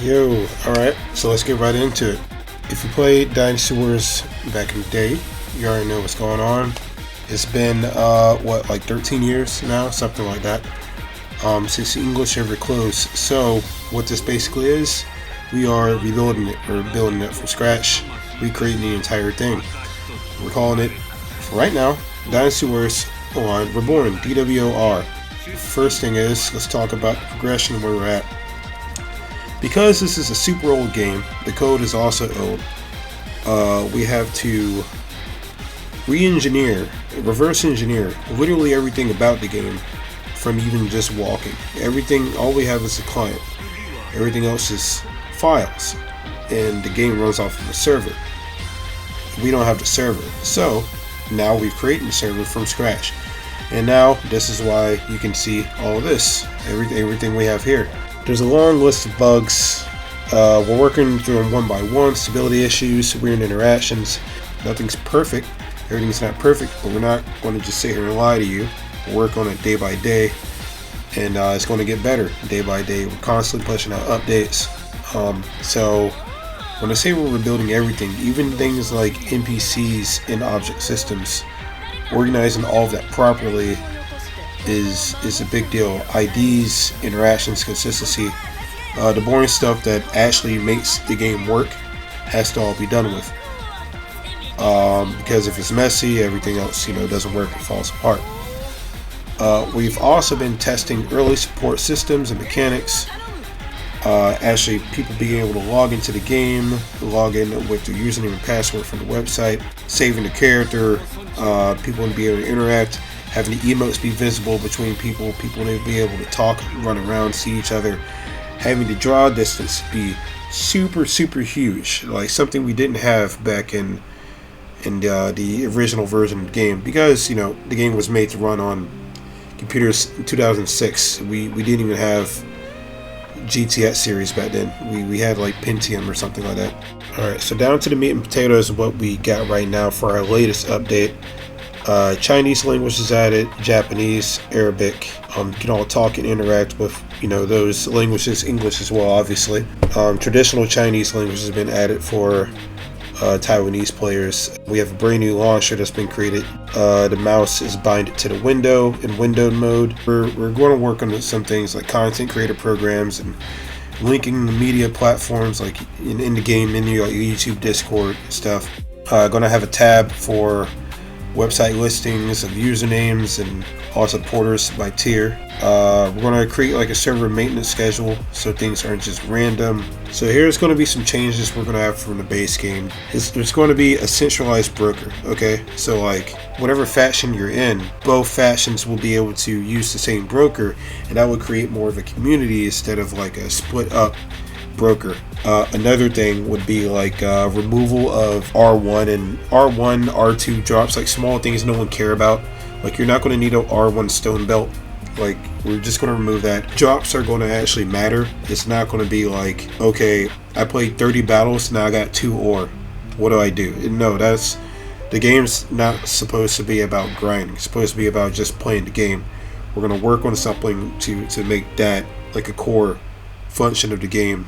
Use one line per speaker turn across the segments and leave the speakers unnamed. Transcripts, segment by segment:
Yo, alright, so let's get right into it. If you played Dynasty Warriors back in the day, you already know what's going on. It's been, like 13 years now, something like that, since the English ever closed. So, what this basically is, we are rebuilding it, or building it from scratch, recreating the entire thing. We're calling it, for right now, Dynasty Warriors Online Reborn, DWOR. First thing is, let's talk about the progression where we're at. Because this is a super old game, the code is also old. We have to reverse engineer literally everything about the game from even just walking. All we have is a client. Everything else is files, and the game runs off of a server. We don't have the server, so now we've created the server from scratch. And now this is why you can see all of this, everything we have here. There's a long list of bugs. We're working through them one by one. Stability issues, weird interactions. Nothing's perfect. Everything's not perfect, but we're not going to just sit here and lie to you. We'll work on it day by day, and it's going to get better day by day. We're constantly pushing out updates. So when I say we're rebuilding everything, even things like NPCs and object systems, organizing all of that properly is a big deal. IDs, interactions, consistency, the boring stuff that actually makes the game work has to all be done with. Because if it's messy, everything else doesn't work, it falls apart. We've also been testing early support systems and mechanics. Actually, people being able to log into the game, log in with their username and password from the website, saving the character, people to be able to interact, having the emotes be visible between people to be able to talk, run around, see each other, having the draw distance be super huge, like something we didn't have back in the original version of the game, because the game was made to run on computers in 2006. We didn't even have GTX series back then. We had like Pentium or something like that. Alright, so down to the meat and potatoes of what we got right now for our latest update. Chinese language is added, Japanese, Arabic. You can all talk and interact with those languages, English as well, obviously. Traditional Chinese language has been added for Taiwanese players. We have a brand new launcher that's been created. The mouse is binded to the window in windowed mode. We're going to work on some things like content creator programs and linking the media platforms like in the game menu, like YouTube, Discord, stuff. Going to have a tab for website listings of usernames and also porters by tier. We're going to create like a server maintenance schedule so things aren't just random. So here's going to be some changes we're going to have from the base game. There's going to be a centralized broker, okay? So like whatever faction you're in, both factions will be able to use the same broker, and that would create more of a community instead of like a split up broker. Another thing would be like removal of R1 and R1, R2 drops, like small things no one care about. Like you're not going to need an R1 stone belt. Like we're just going to remove that. Drops are going to actually matter. It's not going to be like, okay, I played 30 battles, now I got 2 ore. What do I do? No, the game's not supposed to be about grinding. It's supposed to be about just playing the game. We're going to work on something to make that like a core function of the game.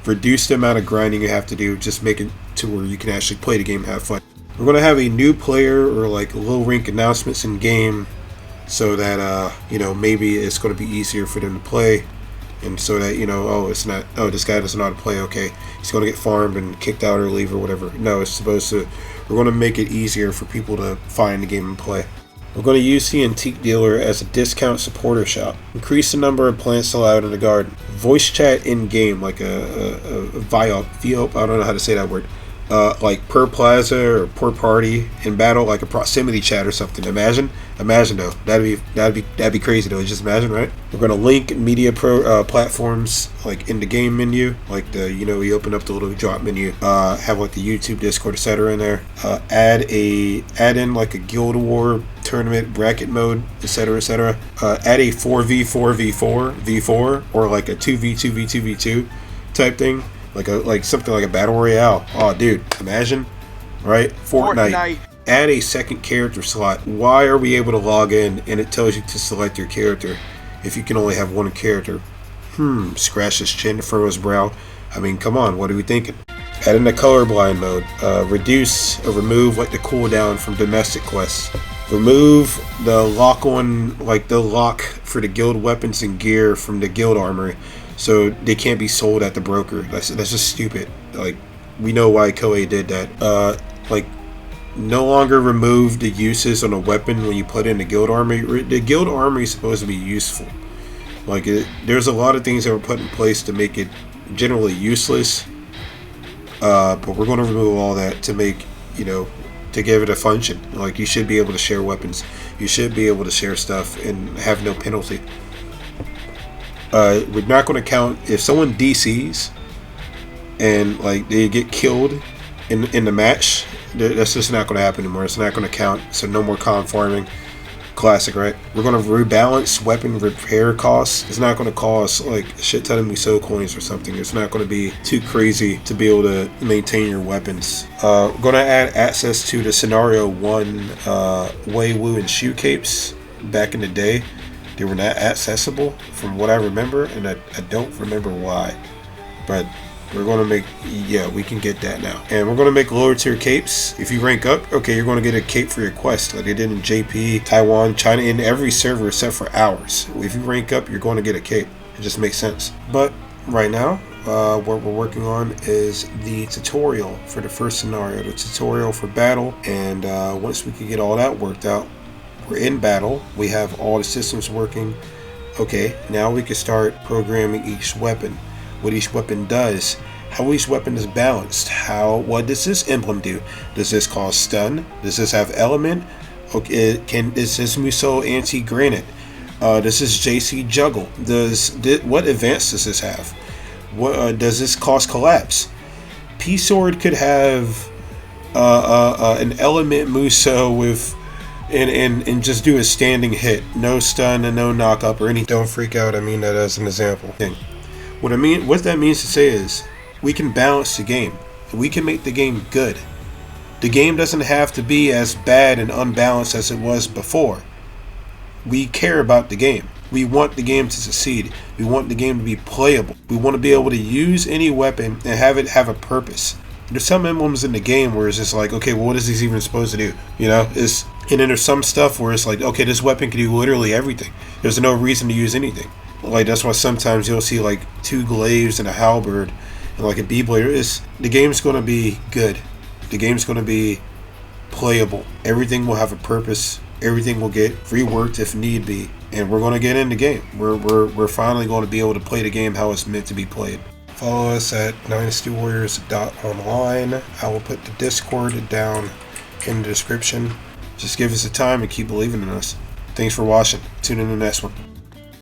Reduce the amount of grinding you have to do, just make it to where you can actually play the game and have fun. We're going to have a new player or like low rank announcements in game so that maybe it's going to be easier for them to play, and so that this guy doesn't know how to play, okay, he's going to get farmed and kicked out or leave or whatever. No, we're going to make it easier for people to find the game and play. We're going to use the antique dealer as a discount supporter shop. Increase the number of plants allowed in the garden. Voice chat in game, like a VOP, I don't know how to say that word. Like per plaza or per party in battle, like a proximity chat or something. Imagine though, that'd be crazy though. Just imagine, right? We're gonna link media platforms like in the game menu, like we open up the little drop menu. Have like the YouTube, Discord, etc. in there. Add in like a Guild War tournament bracket mode, etc. Add a 4v4v4 or like a 2v2v2v2 type thing. Like something like a battle royale. Oh, dude, imagine, right? Fortnite. Add a second character slot. Why are we able to log in and it tells you to select your character if you can only have one character? Scratch his chin, furrow his brow. I mean, come on, what are we thinking? Add in the colorblind mode. Reduce or remove like the cooldown from domestic quests. Remove the lock on, like the lock for the guild weapons and gear from the guild armory, so they can't be sold at the broker. That's just stupid. Like, we know why Koei did that. Like, no longer remove the uses on a weapon when you put in the guild armory. The guild armory is supposed to be useful. Like, there's a lot of things that were put in place to make it generally useless. But we're going to remove all that to make, to give it a function. Like, you should be able to share weapons. You should be able to share stuff and have no penalty. We're not going to count if someone DCs and like they get killed in the match. That's just not going to happen anymore. It's not going to count. So no more con farming. Classic, right? We're going to rebalance weapon repair costs. It's not going to cost like a shit ton of Musou coins or something. It's not going to be too crazy to be able to maintain your weapons. We're going to add access to the Scenario 1 Wei Wu and Shoe Capes. Back in the day, they were not accessible from what I remember, and I don't remember why. But we're going to make, we can get that now. And we're going to make lower tier capes. If you rank up, okay, you're going to get a cape for your quest, like they did in JP, Taiwan, China, in every server except for ours. If you rank up, you're going to get a cape. It just makes sense. But right now, what we're working on is the tutorial for the first scenario, the tutorial for battle. And once we can get all that worked out, we're in battle. We have all the systems working. Okay, now we can start programming each weapon. What each weapon does, how each weapon is balanced, what does this emblem do? Does this cause stun? Does this have element? Okay, is this Musou anti-granite? Does this JC juggle? What advance does this have? What does this cause collapse? P sword could have an element Musou with and just do a standing hit, no stun and no knock up or anything. Don't freak out. I mean that as an example. What that means to say is we can balance the game. We can make the game good. The game doesn't have to be as bad and unbalanced as it was before. We care about the game. We want the game to succeed. We want the game to be playable. We want to be able to use any weapon and have it have a purpose. There's some emblems in the game where it's just like, okay, well, what is this even supposed to do? And then there's some stuff where it's like, okay, this weapon can do literally everything. There's no reason to use anything. Like, that's why sometimes you'll see like 2 glaives and a halberd and like a b-blade. The game's going to be good. The game's going to be playable. Everything will have a purpose. Everything will get reworked if need be, and we're going to get in the game. We're finally going to be able to play the game how it's meant to be played. Follow us at Dynasty Warriors Online. I will put the Discord down in the description. Just give us the time and keep believing in us. Thanks for watching. Tune in to the next one.